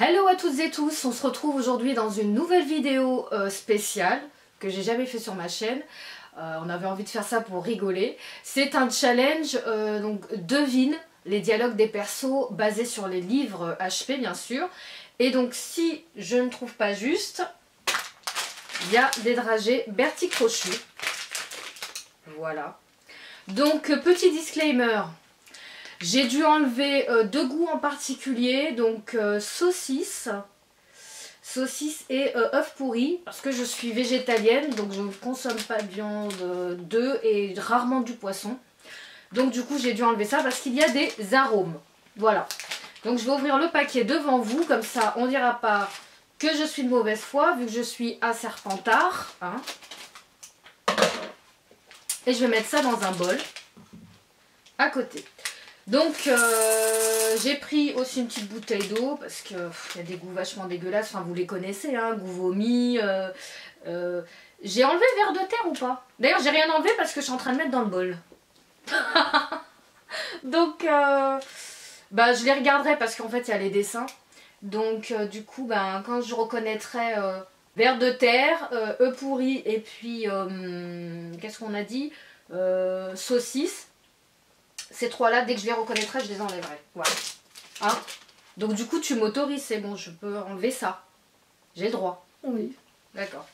Hello à toutes et tous, on se retrouve aujourd'hui dans une nouvelle vidéo spéciale que j'ai jamais fait sur ma chaîne. On avait envie de faire ça pour rigoler. C'est un challenge, donc devine les dialogues des persos basés sur les livres HP bien sûr. Et donc si je ne trouve pas juste, il y a des dragées Bertie Crochu. Voilà. Donc petit disclaimer. J'ai dû enlever deux goûts en particulier, donc saucisse et œuf pourri, parce que je suis végétalienne, donc je ne consomme pas de viande d'œuf et rarement du poisson. Donc du coup j'ai dû enlever ça parce qu'il y a des arômes. Voilà. Donc je vais ouvrir le paquet devant vous, comme ça on ne dira pas que je suis de mauvaise foi, vu que je suis à Serpentard. Hein. Et je vais mettre ça dans un bol, à côté. Donc j'ai pris aussi une petite bouteille d'eau parce qu'il y a des goûts vachement dégueulasses, enfin vous les connaissez, hein, goût vomi. J'ai enlevé le verre de terre ou pas? D'ailleurs j'ai rien enlevé parce que je suis en train de mettre dans le bol. Donc je les regarderai parce qu'en fait il y a les dessins. Donc du coup quand je reconnaîtrai verre de terre, œuf pourri et puis qu'est-ce qu'on a dit, saucisse. Ces trois-là, dès que je les reconnaîtrai, je les enlèverai. Voilà. Hein? Donc du coup, tu m'autorises, c'est bon, je peux enlever ça. J'ai le droit. Oui. D'accord.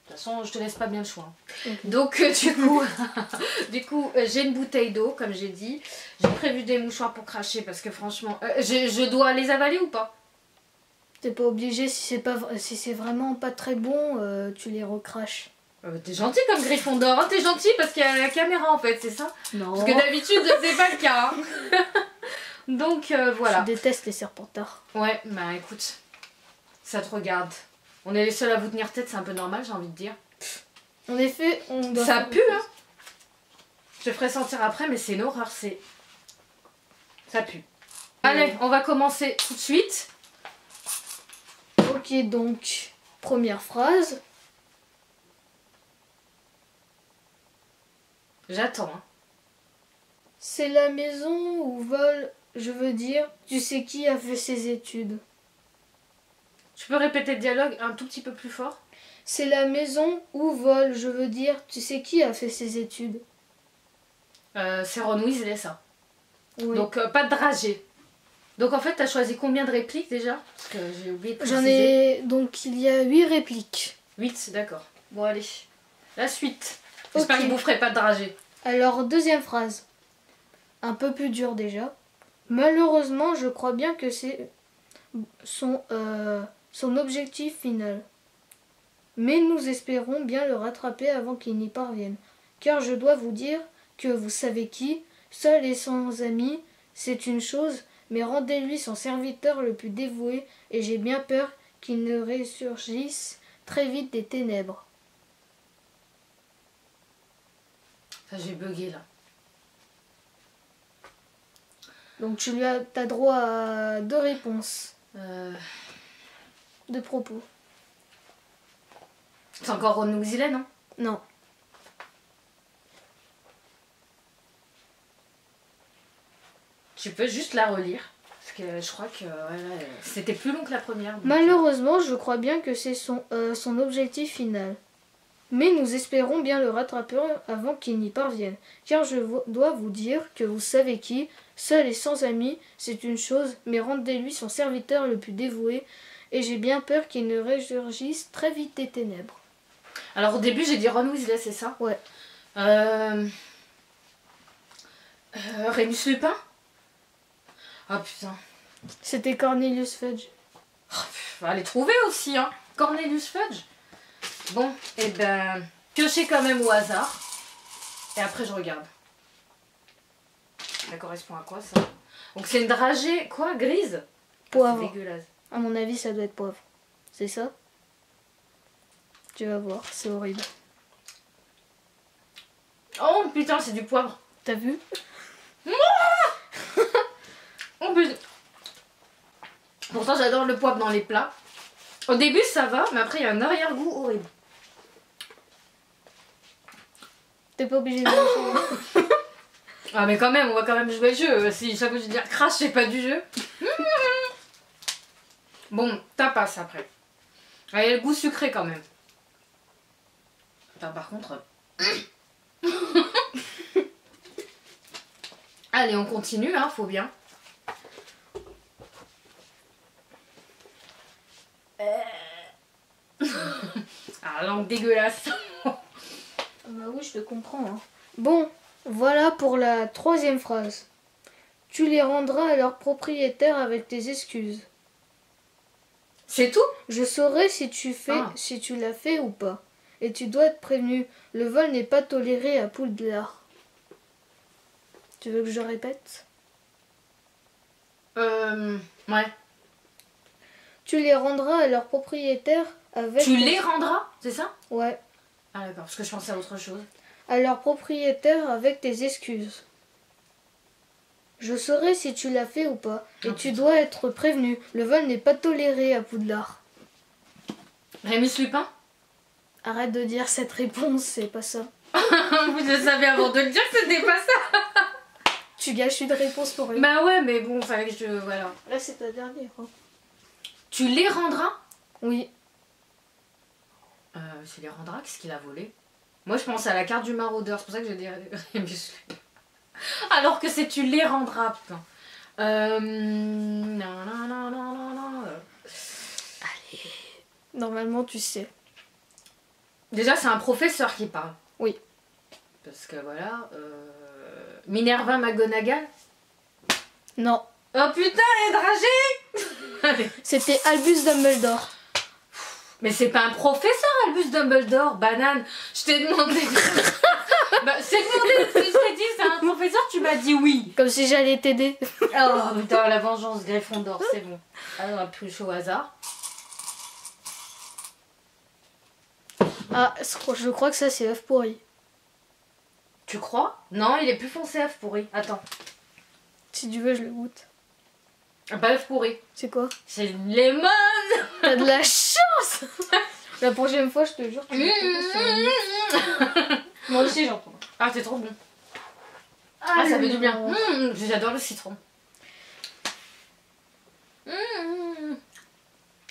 De toute façon, je te laisse pas bien le choix. Okay. Donc du coup, j'ai une bouteille d'eau, comme j'ai dit. J'ai prévu des mouchoirs pour cracher parce que franchement, je dois les avaler ou pas? T'es pas obligé, si c'est vraiment pas très bon, tu les recraches. T'es gentil comme Gryffondor, hein, t'es gentil parce qu'il y a la caméra en fait, c'est ça? Non. Parce que d'habitude c'est pas le cas. Hein. Donc voilà. Je déteste les Serpentards. Ouais, bah écoute, ça te regarde. On est les seuls à vous tenir tête, c'est un peu normal, j'ai envie de dire. En effet, on doit... Ça pue, hein. Je ferai sentir après, mais c'est une horreur, c'est... Ça pue. Allez, on va commencer tout de suite. Ok, donc, première phrase. J'attends. Hein. C'est la maison où vole, je veux dire, tu sais qui a fait ses études. Tu peux répéter le dialogue un tout petit peu plus fort? C'est la maison où vole, je veux dire, tu sais qui a fait ses études. C'est Ron Weasley, ça. Oui. Donc, pas de dragée. Donc, en fait, t'as choisi combien de répliques déjà? Parce que j'ai oublié de préciser. J'en ai... Donc, il y a 8 répliques. 8, d'accord. Bon, allez. La suite. J'espère que vous ferez pas de dragée. Alors, deuxième phrase. Un peu plus dur déjà. Malheureusement, je crois bien que c'est son objectif final. Mais nous espérons bien le rattraper avant qu'il n'y parvienne. Car je dois vous dire que vous savez qui, seul et sans amis, c'est une chose, mais rendez-lui son serviteur le plus dévoué, et j'ai bien peur qu'il ne ressurgisse très vite des ténèbres. J'ai bugué là. Donc t'as droit à 2 réponses. De propos. C'est encore Ron Weasley, non? Non. Tu peux juste la relire. Parce que je crois que c'était plus long que la première. Donc... Malheureusement, je crois bien que c'est son objectif final. Mais nous espérons bien le rattraper avant qu'il n'y parvienne. Car je dois vous dire que vous savez qui, seul et sans amis, c'est une chose, mais rendez-lui son serviteur le plus dévoué, et j'ai bien peur qu'il ne ressurgisse très vite des ténèbres. Alors au début j'ai dit Ron Weasley, c'est ça? Ouais. Rémus Lupin? Ah putain. C'était Cornelius Fudge. Oh, va les trouver aussi, hein. Cornelius Fudge. Bon, et piochez quand même au hasard. Et après je regarde. Ça correspond à quoi ça? Donc c'est une dragée, quoi, grise? Poivre. C'est dégueulasse. À mon avis, ça doit être poivre. C'est ça? Tu vas voir, c'est horrible. Oh putain, c'est du poivre. T'as vu? Oh putain. Pourtant j'adore le poivre dans les plats. Au début ça va, mais après il y a un arrière-goût horrible. T'es pas obligé de le Ah mais quand même, on va quand même jouer le jeu. Si chaque fois je dis crash, c'est pas du jeu. Bon, tapas après. Ah, il y a le goût sucré quand même. Attends, par contre... Allez, on continue, hein, faut bien. Ah, langue dégueulasse. Bah oui, je te comprends. Hein. Bon, voilà pour la troisième phrase. Tu les rendras à leur propriétaire avec tes excuses. C'est tout? Je saurai si si tu l'as fait ou pas. Et tu dois être prévenu. Le vol n'est pas toléré à Poudlard. Tu veux que je répète? Ouais. Tu les rendras à leur propriétaire avec... Tu les rendras, c'est ça? Ouais. Ah d'accord, parce que je pensais à autre chose. À leur propriétaire avec tes excuses. Je saurai si tu l'as fait ou pas. Et tu dois être prévenu. Le vol n'est pas toléré à Poudlard. Rémus Lupin? Arrête de dire cette réponse, c'est pas ça. Vous le savez avant de le dire que c'était pas ça. Tu gâches une réponse pour une. Bah ouais, mais bon, fallait que je... Voilà. Là, c'est ta dernière. Hein. Tu les rendras? Oui. Tu les rendras? Qu'est-ce qu'il a volé? Moi, je pense à la carte du maraudeur. C'est pour ça que j'ai dit Rémus Lupin. Alors que c'est tu les rendras, putain. Non. Allez. Normalement, tu sais. Déjà, c'est un professeur qui parle. Oui. Parce que voilà... Minerva McGonagall? Non. Oh putain, elle est dragée. C'était Albus Dumbledore. Mais c'est pas un professeur, Albus Dumbledore, banane. Je t'ai demandé... Bah, c'est demandé, ce que je t'ai dit, c'est un professeur, tu m'as dit oui. Comme si j'allais t'aider. Oh putain, la vengeance, Gryffondor, c'est bon. Alors, on va plus au hasard. Ah, je crois que ça, c'est œuf pourri. Tu crois? Non, il est plus foncé œuf pourri. Attends. Si tu veux, je le goûte. Pas œuf pourri. C'est quoi? C'est une lemon. T'as de la chance. La prochaine fois, je te jure, tu vas Moi aussi, j'en prends. Ah, c'est trop bon. Ah, ça fait du bien. J'adore le citron.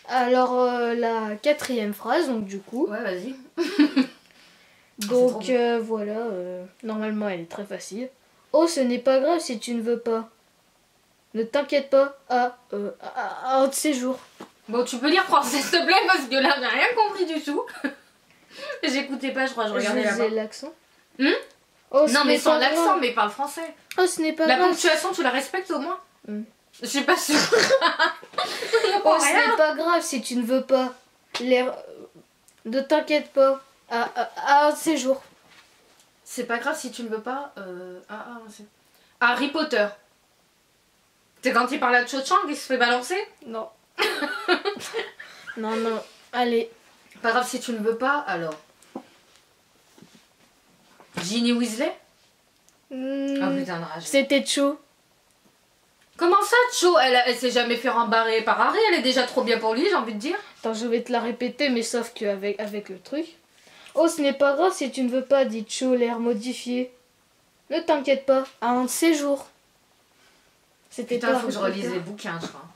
Alors, la quatrième phrase, donc du coup. Ouais, vas-y. Donc, voilà. Normalement, elle est très facile. Oh, ce n'est pas grave si tu ne veux pas. Ne t'inquiète pas. Un de ces jours. Bon, tu peux lire français, s'il te plaît, parce que là, j'ai rien compris du tout. J'écoutais pas, je crois, je regardais là-bas. L'accent. Oh, non, mais sans l'accent, mais parle français. Oh, ce n'est pas la grave. La ponctuation, tu la respectes au moins? Je suis pas sûre. Oh, ce n'est pas grave si tu ne veux pas. Ne t'inquiète pas. Un de ces jours. C'est pas grave si tu ne veux pas. Harry Potter. C'est quand il parle à Cho Chang, il se fait balancer? Non. Non. Allez. Pas grave si tu ne veux pas, alors. Ginny Weasley? Oh putain de rage. C'était Cho. Comment ça, Cho? Elle s'est jamais fait rembarrer par Harry, elle est déjà trop bien pour lui, j'ai envie de dire. Attends, je vais te la répéter, mais sauf qu'avec le truc. Oh, ce n'est pas grave si tu ne veux pas, dit Cho, l'air modifié. Ne t'inquiète pas, à un de ces jours. C'était Putain, pas faut que je relise les bouquins, je crois.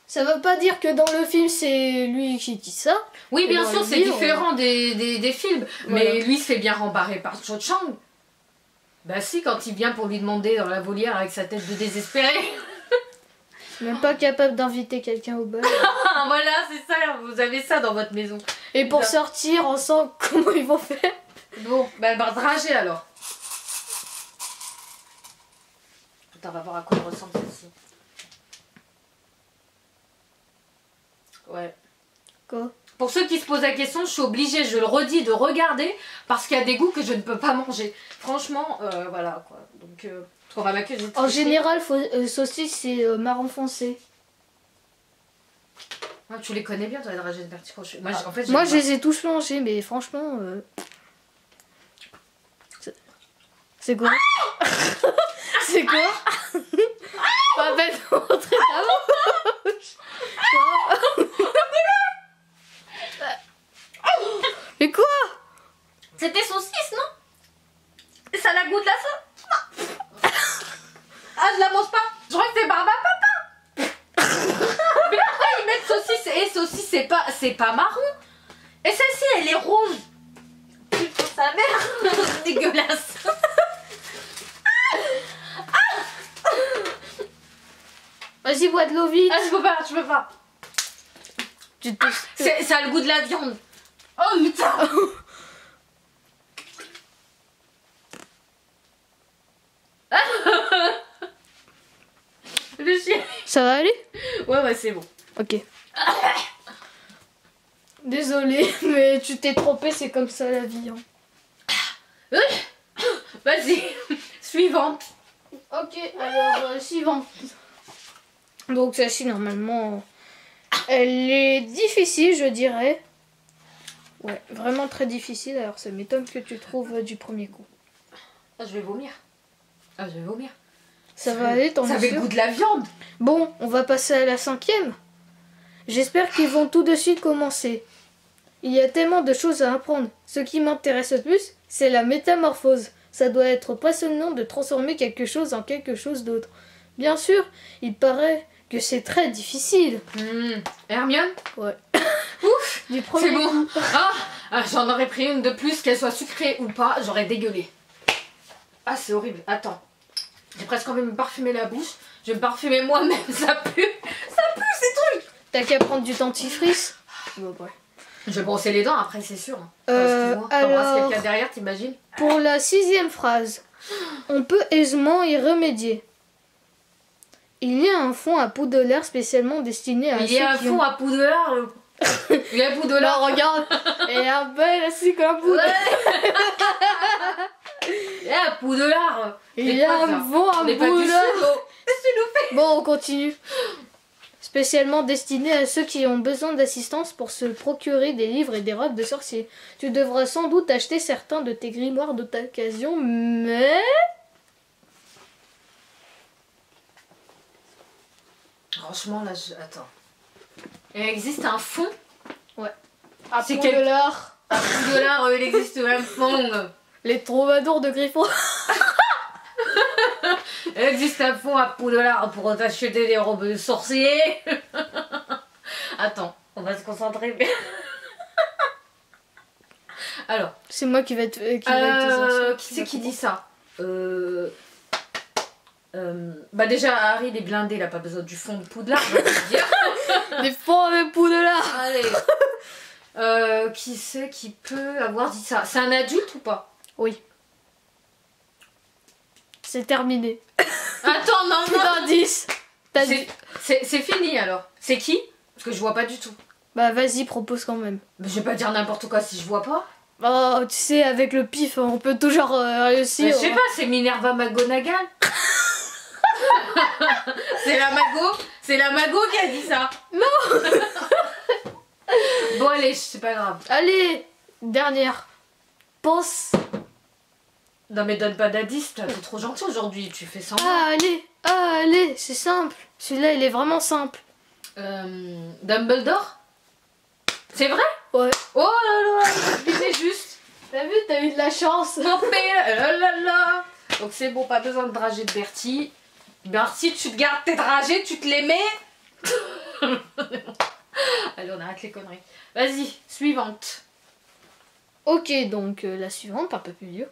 Ça veut pas dire que dans le film, c'est lui qui dit ça. Oui, bien sûr, c'est différent des films. Voilà. Mais lui se fait bien rembarrer par Cho Chang. Bah si, quand il vient pour lui demander dans la volière avec sa tête de désespéré. Même pas capable d'inviter quelqu'un au bal. Voilà, c'est ça, vous avez ça dans votre maison. Et pour sortir ensemble, comment ils vont faire? Bon, bah dragée alors. Putain, on va voir à quoi elle ressemble celle-ci. Ouais. Quoi? Pour ceux qui se posent la question, je suis obligée, je le redis, de regarder parce qu'il y a des goûts que je ne peux pas manger. Franchement, voilà quoi. Donc, on va m'accuser. En général, saucisse, c'est marron foncé. Ah, tu les connais bien, toi, les dragées de Bertie Crochet. Moi, en fait, moi je les ai tous mangés, mais franchement. C'est quoi? C'est quoi? Pas bête de montrer ta bouche. Mais quoi? C'était saucisse, non? Et ça la goûte la sauce? Ah, je la mange pas. Je crois que c'est barbe à papa. Mais pourquoi ils mettent saucisse et c'est pas marron. Et celle-ci, elle est rose. Putain, sa mère. Dégueulasse. Vas-y, bois de l'eau vite. Ah, je peux pas. Ça a le goût de la viande. Oh putain. Le chien. Ça va aller? Ouais, c'est bon. Ok. Désolée, mais tu t'es trompé, c'est comme ça la vie. Hein. Vas-y, suivante. Ok, alors suivante. Donc celle-ci, normalement, elle est difficile, je dirais. Ouais, vraiment très difficile. Alors ça m'étonne que tu trouves du premier coup. Ah, je vais vomir. Ça va aller, t'en es sûr? Ça avait le goût de la viande. Bon, on va passer à la 5e. J'espère qu'ils vont tout de suite commencer. Il y a tellement de choses à apprendre. Ce qui m'intéresse le plus, c'est la métamorphose. Ça doit être passionnant de transformer quelque chose en quelque chose d'autre. Bien sûr, il paraît que c'est très difficile. Hermione? Ouais. Ouf, du premier c'est bon. coup. J'en aurais pris une de plus, qu'elle soit sucrée ou pas, j'aurais dégueulé. Ah, c'est horrible. Attends. J'ai presque envie de me parfumer la bouche. Je vais me parfumer moi-même, ça pue. Ça pue ces trucs. T'as qu'à prendre du dentifrice. Bon, ouais. Je vais brosser les dents après, c'est sûr. Alors, t'embrasses quelqu'un derrière, t'imagines? Pour la 6e phrase, on peut aisément y remédier. Il y a un fond à Poudlard spécialement destiné à Il y a un fond à Poudlard. Il y a Poudlard. Non, regarde. Et un bel assis comme un Poudlard. Il y a un Poudlard. Il y a un fond à On n'est pas du Poudlard. sud. Qu'est-ce que tu nous fais? Bon, on continue. Spécialement destiné à ceux qui ont besoin d'assistance pour se procurer des livres et des robes de sorciers. Tu devras sans doute acheter certains de tes grimoires d'occasion, mais... Franchement, là, attends. Il existe un fond? Ouais. C'est Poudlard. À Poudlard, il existe un fond. Les troubadours de Griffon. Il existe un fond à Poudlard pour t'acheter des robes de sorciers. Attends, on va se concentrer. Alors. C'est moi qui vais te... Qui c'est qui dit ça? Bah déjà, Harry, il est blindé, il a pas besoin du fond de Poudlard, je vais te dire. Les fonds de Poudlard. Allez. Qui c'est qui peut avoir dit ça? C'est un adulte ou pas? Oui. C'est terminé. Attends, non, Plus d'indices. C'est fini alors. C'est qui? Parce que je vois pas du tout. Bah vas-y, propose quand même. Mais je vais pas dire n'importe quoi si je vois pas. Oh, tu sais, avec le pif, on peut toujours réussir. Mais je sais pas, c'est Minerva McGonagall. C'est la mago qui a dit ça. Non. Bon allez, c'est pas grave. Allez, dernière. Pense. Non mais donne pas d'indice, t'es trop gentil aujourd'hui, tu fais semblant. Allez, c'est simple. Celui-là, il est vraiment simple. Dumbledore? C'est vrai? Ouais. Oh là là, c'est juste. T'as vu, t'as eu de la chance. Là. Donc c'est bon, pas besoin de dragées de Bertie. Bertie, tu te gardes tes dragées, tu te les mets. Allez, on arrête les conneries. Vas-y, suivante. Ok, donc la suivante, un peu plus dur.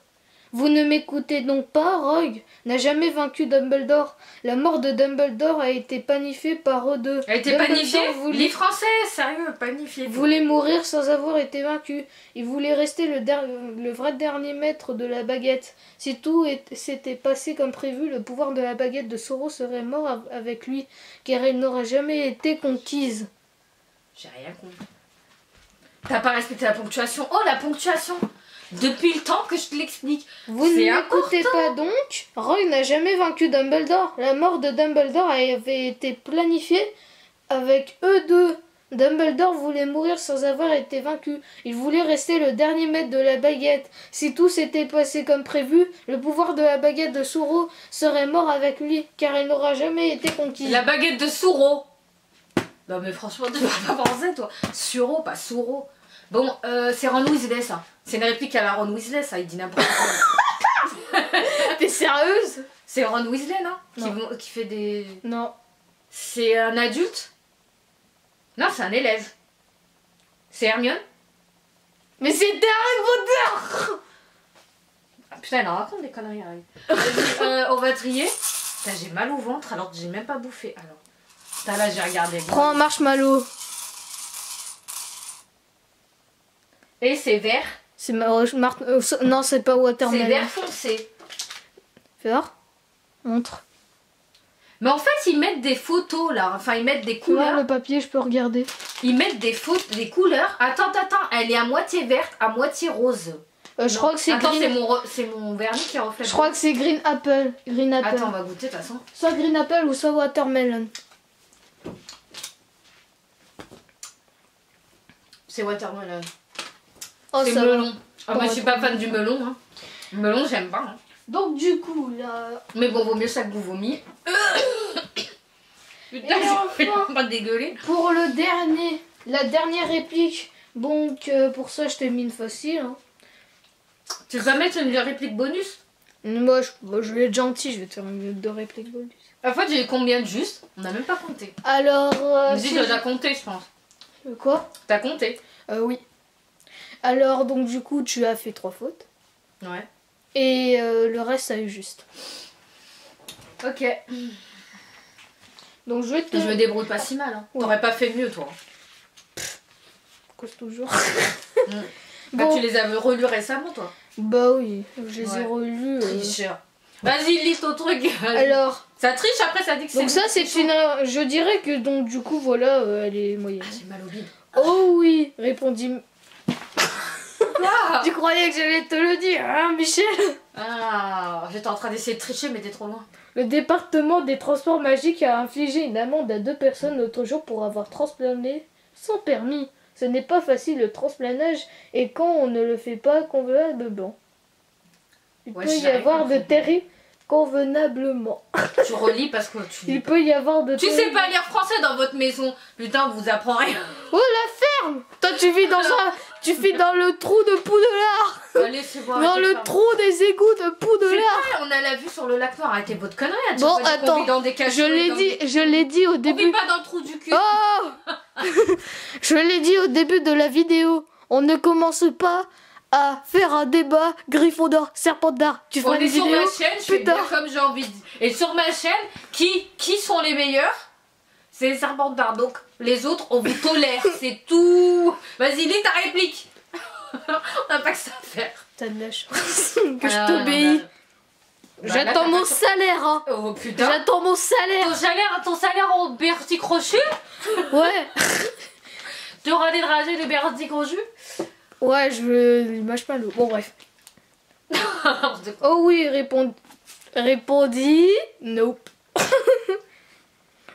Vous ne m'écoutez donc pas, Rogue n'a jamais vaincu Dumbledore. La mort de Dumbledore a été panifiée par eux deux. Elle a été panifiée? Les Français, sérieux, panifiée. Voulait mourir sans avoir été vaincu. Il voulait rester le vrai dernier maître de la baguette. Si tout s'était passé comme prévu, le pouvoir de la baguette de Sauron serait mort avec lui, car elle n'aurait jamais été conquise. J'ai rien compris. T'as pas respecté la ponctuation. Oh, la ponctuation! Depuis le temps que je te l'explique. Vous ne m'écoutez pas donc? Roy n'a jamais vaincu Dumbledore. La mort de Dumbledore avait été planifiée avec eux deux. Dumbledore voulait mourir sans avoir été vaincu. Il voulait rester le dernier maître de la baguette. Si tout s'était passé comme prévu, le pouvoir de la baguette de Sauron serait mort avec lui, car elle n'aura jamais été conquise. La baguette de Sauron. Non mais franchement, tu vas pas penser toi. Sauron, pas Sauron. Bon, c'est Ron Weasley ça. C'est une réplique à la Ron Weasley ça, il dit n'importe quoi. T'es sérieuse? C'est Ron Weasley non, non. Qui fait des... Non. C'est un adulte? Non, c'est un élève. C'est Hermione? Mais c'était Harry Potter. Ah putain, elle en raconte des conneries, Harry. Vas-y, on va trier. Putain, j'ai mal au ventre alors que j'ai même pas bouffé. Alors, putain, là, j'ai regardé. Prends un marshmallow. Et c'est vert. C'est non, c'est pas C'est watermelon. vert foncé. Vert. Montre. Mais en fait, ils mettent des photos là. Enfin, ils mettent des Tu vois couleurs. le papier, je peux regarder. Ils mettent des des couleurs. Attends. Elle est à moitié verte, à moitié rose. Je crois que c'est Attends, green. c'est mon vernis qui reflète. Je crois que c'est green apple. Green apple. Attends, on va goûter de toute façon. Soit green apple ou soit watermelon. C'est watermelon. Oh, C'est ça va. melon. Ah, moi, je suis pas fan du melon. Hein. Le melon, j'aime pas. Hein. Donc du coup, là... Mais bon, vaut mieux ça que vous vomiez. Putain, Et j'ai enfin, pas dégueuler. pour la dernière réplique, donc pour ça je t'ai mis une facile. Hein. Tu vas mettre une réplique bonus? Moi je vais être gentil, je vais te faire deux répliques bonus. En fait, j'ai combien de juste? On n'a même pas compté. Alors... Vas-y, si tu je- as compté, je pense. Quoi? T'as compté? Oui. Alors donc du coup tu as fait 3 fautes. Ouais. Et le reste ça a eu juste. Ok. Donc je vais te... Je me débrouille pas si mal. Hein. Ouais. T'aurais pas fait mieux, toi. Cause toujours. Bah, Bon. tu les avais relus récemment, toi. Bah oui, je les ai Ouais. relus. Tricheur. Vas-y, lis ton truc. Alors, Ça triche, après ça dit que c'est... donc ça c'est une... Je dirais que donc du coup voilà, elle est moyenne. Ah, j'ai mal au bide. Oh oui, répondit... Quoi? Tu croyais que j'allais te le dire, hein Michel? Ah, j'étais en train d'essayer de tricher, mais t'es trop loin. Le département des transports magiques a infligé une amende à 2 personnes l'autre jour pour avoir transplané sans permis. Ce n'est pas facile le transplanage et quand on ne le fait pas convenablement. Il Ouais, peut y j'avais avoir de compris. terribles convenablement. Tu relis parce que Il peut y avoir de Tu sais pas lire français dans votre maison. Putain, vous apprend rien. Oh la ferme! Toi tu vis dans tu vis dans le trou de Poudlard! Allez, c'est bon. Dans arrêtez de le faire- trou des égouts de C'est Poudlard! vrai, on a la vue sur le lac Noir. Arrêtez votre connerie. À chaque Bon fois, je attends, convie dans des cachots et dans des- je l'ai dit au On vit début. pas dans le trou du cul. Oh je l'ai dit au début de la vidéo. On ne commence pas à faire un débat Gryffondor, Serpentard. Tu On feras est une sur vidéo ma chaîne, je fais plus tard. bien comme j'ai envie de dire. Et sur ma chaîne, qui sont les meilleurs? C'est les Serpentards. Donc les autres, on vous tolère. C'est tout. Vas-y, lis ta réplique. On n'a pas que ça à faire. T'as de la chance que je Ah, t'obéis. bah, là, J'attends t'as mon pas- salaire, hein. Oh putain. J'attends mon salaire. Ton salaire en Bertie Crochu? Ouais. Tu auras des dragées de Bertie Crochu? Ouais, je veux du marshmallow. Bon, bref. Oh oui, répondit. Nope.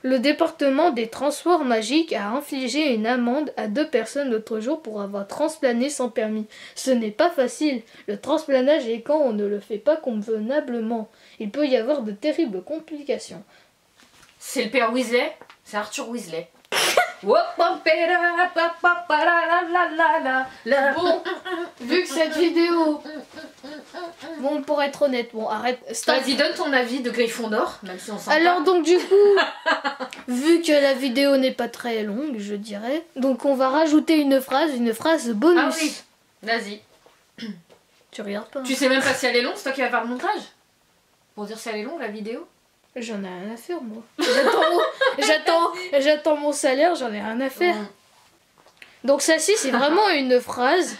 Le département des transports magiques a infligé une amende à 2 personnes l'autre jour pour avoir transplané sans permis. Ce n'est pas facile. Le transplanage est quand on ne le fait pas convenablement. Il peut y avoir de terribles complications. C'est le père Weasley? C'est Arthur Weasley. Bon, Bon, vu que cette vidéo... Bon, pour être honnête, bon, arrête. Stop. vas-y, donne ton avis de Gryffondor, même si on s'en Alors donc du coup, vu que la vidéo n'est pas très longue, je dirais, donc on va rajouter une phrase bonus. Ah oui, vas-y. Tu regardes pas? Tu sais même pas si elle est longue, c'est toi qui vas faire le montage? Pour dire si elle est longue la vidéo? J'en ai rien à faire moi. J'attends mon salaire, j'en ai rien à faire. Donc ça-ci c'est vraiment une phrase,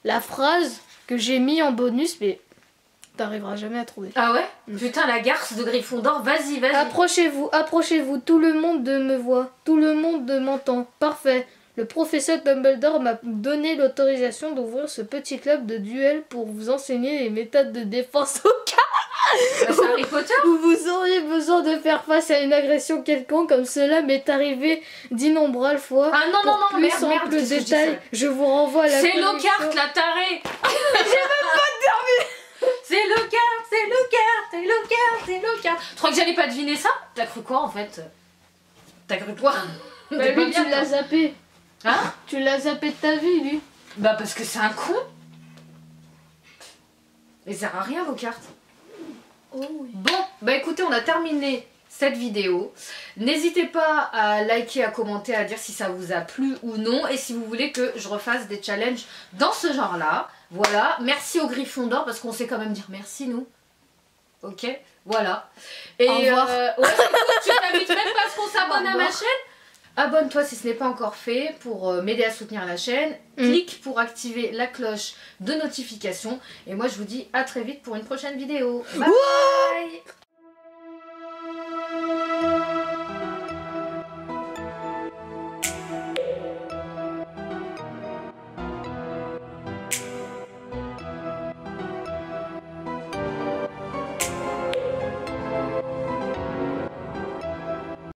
la phrase que j'ai mis en bonus, mais t'arriveras jamais à trouver. Ah ouais? Putain, la garce de Gryffondor, vas-y. Approchez-vous, tout le monde me voit, tout le monde m'entend. Parfait. Le professeur Dumbledore m'a donné l'autorisation d'ouvrir ce petit club de duel pour vous enseigner les méthodes de défense au cas Bah, c'est Harry Potter? où vous auriez besoin de faire face à une agression quelconque, comme cela m'est arrivé d'innombrables fois. Ah non, Pour non, plus merde, ample qu'est-ce que je dis détail, ça? je vous renvoie à la C'est collection. Lockhart, la tarée. C'est Lockhart. Tu crois que j'allais pas deviner ça? T'as cru quoi en fait? T'as cru quoi? Bah, T'es pas lui, bien, tu l'as toi. zappé. Hein? Tu l'as zappé de ta vie, lui. Bah parce que c'est un con. Il sert à rien Lockhart. Oh oui. Bon, bah écoutez, on a terminé cette vidéo. N'hésitez pas à liker, à commenter, à dire si ça vous a plu ou non et si vous voulez que je refasse des challenges dans ce genre là. Voilà, merci au Gryffondor parce qu'on sait quand même dire merci nous. Ok, voilà. Et au revoir. Ouais, tu t'invites même pas à ce qu'on s'abonne à ma chaîne. Abonne-toi si ce n'est pas encore fait pour m'aider à soutenir la chaîne. Clique pour activer la cloche de notification. Et moi je vous dis à très vite pour une prochaine vidéo. Bye.